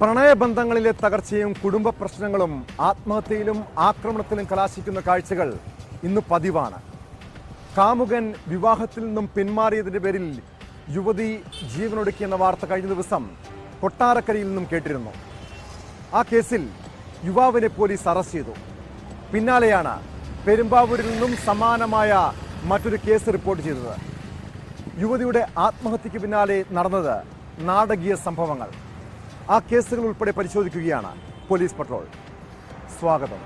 പ്രണയബന്ധങ്ങളിലെ തകർച്ചയും കുടുംബ പ്രശ്നങ്ങളും ആത്മഹത്യയിലും ആക്രമണത്തിലും കലാശിക്കുന്ന കാഴ്ചകൾ ഇന്ന് പതിവാണ്. കാമുകൻ വിവാഹത്തിൽ നിന്നും പിന്മാറിയതിന്റെ പേരിൽ യുവതി ജീവനൊടുക്കിയെന്ന വാർത്ത കഴിഞ്ഞ ദിവസം കൊട്ടാരക്കരയിൽ നിന്നും കേട്ടിരുന്നു. ആ കേസിൽ യുവാവിനെ പോലീസ് അറസ്റ്റ് ചെയ്തു. പിന്നാലെയാണ് പെരുമ്പാവൂരിൽ നിന്നും സമാനമായ മറ്റൊരു കേസ് റിപ്പോർട്ട് ചെയ്തത്. യുവതിയുടെ ആത്മഹത്യക്ക് പിന്നാലെ നടന്നത് നാടകീയ സംഭവങ്ങൾ. ആ കേസുകൾ ഉൾപ്പെടെ പരിശോധിക്കുകയാണ് പോലീസ് പട്രോൾ. സ്വാഗതം.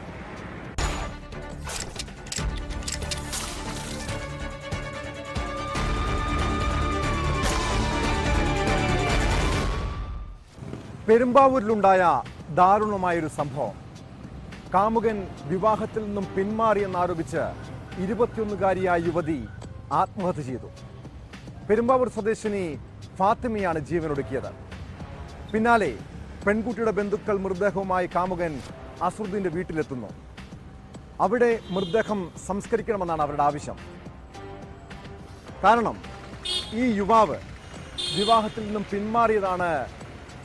പെരുമ്പാവൂരിലുണ്ടായ ദാരുണമായൊരു സംഭവം. കാമുകൻ വിവാഹത്തിൽ നിന്നും പിന്മാറിയെന്നാരോപിച്ച് 21-കാരിയായ യുവതി ആത്മഹത്യ ചെയ്തു. പെരുമ്പാവൂർ സ്വദേശിനി ഫാത്തിമയാണ് ജീവനൊടുക്കിയത്. പിന്നാലെ പെൺകുട്ടിയുടെ ബന്ധുക്കൾ മൃതദേഹവുമായി കാമുകൻ അസറുദ്ദീന്റെ വീട്ടിലെത്തുന്നു. അവിടെ മൃതദേഹം സംസ്കരിക്കണമെന്നാണ് അവരുടെ ആവശ്യം. കാരണം ഈ യുവാവ് വിവാഹത്തിൽ നിന്നും പിന്മാറിയതാണ്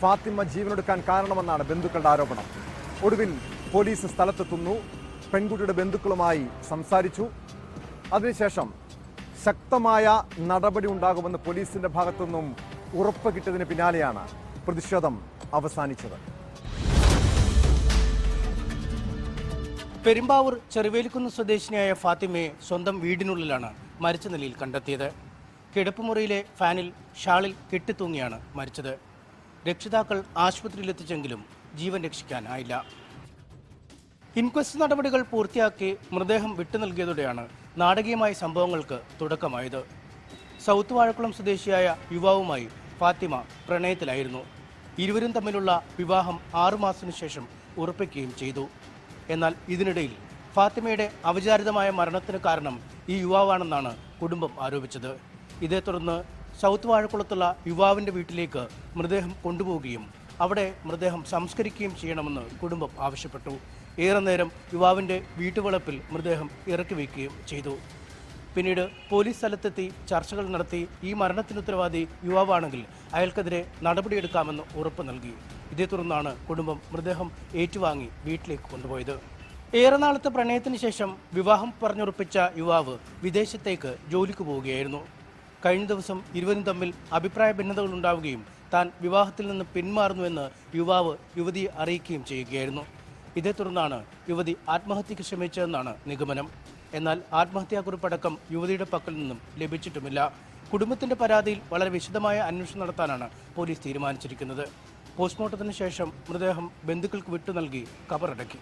ഫാത്തിമ ജീവനൊടുക്കാൻ കാരണമെന്നാണ് ബന്ധുക്കളുടെ ആരോപണം. ഒടുവിൽ പോലീസ് സ്ഥലത്തെത്തുന്നു. പെൺകുട്ടിയുടെ ബന്ധുക്കളുമായി സംസാരിച്ചു. അതിനുശേഷം ശക്തമായ നടപടി ഉണ്ടാകുമെന്ന് പോലീസിന്റെ ഭാഗത്തുനിന്നും ഉറപ്പ് കിട്ടിയതിന് പിന്നാലെയാണ് പ്രതിഷേധം അവസാനിച്ചത്. പെരുമ്പാവൂർ ചെറുവേലിക്കുന്ന് സ്വദേശിനിയായ ഫാത്തിമയെ സ്വന്തം വീടിനുള്ളിലാണ് മരിച്ച നിലയിൽ കണ്ടെത്തിയത്. കിടപ്പുമുറിയിലെ ഫാനിൽ ഷാളിൽ കെട്ടിത്തൂങ്ങിയാണ് മരിച്ചത്. രക്ഷിതാക്കൾ ആശുപത്രിയിലെത്തിച്ചെങ്കിലും ജീവൻ രക്ഷിക്കാനായില്ല. ഇൻക്വസ്റ്റ് നടപടികൾ പൂർത്തിയാക്കി മൃതദേഹം വിട്ടു നൽകിയതോടെയാണ് നാടകീയമായ സംഭവങ്ങൾക്ക് തുടക്കമായത്. സൗത്ത് വാഴക്കുളം സ്വദേശിയായ യുവാവുമായി ഫാത്തിമ പ്രണയത്തിലായിരുന്നു. ഇരുവരും തമ്മിലുള്ള വിവാഹം 6 മാസത്തിനു ശേഷം ഉറപ്പിക്കുകയും ചെയ്തു. എന്നാൽ ഇതിനിടയിൽ ഫാത്തിമയുടെ അവിചാരിതമായ മരണത്തിന് കാരണം ഈ യുവാവാണെന്നാണ് കുടുംബം ആരോപിച്ചത്. ഇതേ തുടർന്ന് സൗത്ത് വാഴക്കുളത്തുള്ള യുവാവിൻ്റെ വീട്ടിലേക്ക് മൃതദേഹം കൊണ്ടുപോവുകയും അവിടെ മൃതദേഹം സംസ്കരിക്കുകയും ചെയ്യണമെന്ന് കുടുംബം ആവശ്യപ്പെട്ടു. ഏറെ നേരം യുവാവിൻ്റെ വീട്ടുവളപ്പിൽ മൃതദേഹം ഇറക്കി വയ്ക്കുകയും ചെയ്തു. പിന്നീട് പോലീസ് സ്ഥലത്തെത്തി ചർച്ചകൾ നടത്തി ഈ മരണത്തിന് ഉത്തരവാദി യുവാവാണെങ്കിൽ അയാൾക്കെതിരെ നടപടിയെടുക്കാമെന്ന് ഉറപ്പ് നൽകി. ഇതേ തുടർന്നാണ് കുടുംബം മൃതദേഹം ഏറ്റുവാങ്ങി വീട്ടിലേക്ക് കൊണ്ടുപോയത്. ഏറെ നാളത്തെ പ്രണയത്തിന് ശേഷം വിവാഹം പറഞ്ഞുറപ്പിച്ച യുവാവ് വിദേശത്തേക്ക് ജോലിക്ക് പോവുകയായിരുന്നു. കഴിഞ്ഞ ദിവസം ഇരുവരും തമ്മിൽ അഭിപ്രായ ഭിന്നതകൾ ഉണ്ടാവുകയും താൻ വിവാഹത്തിൽ നിന്ന് പിന്മാറുന്നുവെന്ന് യുവാവ് യുവതിയെ അറിയിക്കുകയും ചെയ്യുകയായിരുന്നു. ഇതേ തുടർന്നാണ് യുവതി ആത്മഹത്യക്ക് ശ്രമിച്ചതെന്നാണ് നിഗമനം. എന്നാൽ ആത്മഹത്യാക്കുറിപ്പടക്കം യുവതിയുടെ പക്കൽ നിന്നും ലഭിച്ചിട്ടുമില്ല. കുടുംബത്തിന്റെ പരാതിയിൽ വളരെ വിശദമായ അന്വേഷണം നടത്താനാണ് പോലീസ് തീരുമാനിച്ചിരിക്കുന്നത്. പോസ്റ്റ്മോർട്ടത്തിന് ശേഷം മൃതദേഹം ബന്ധുക്കൾക്ക് വിട്ടു നൽകി കബറടക്കി.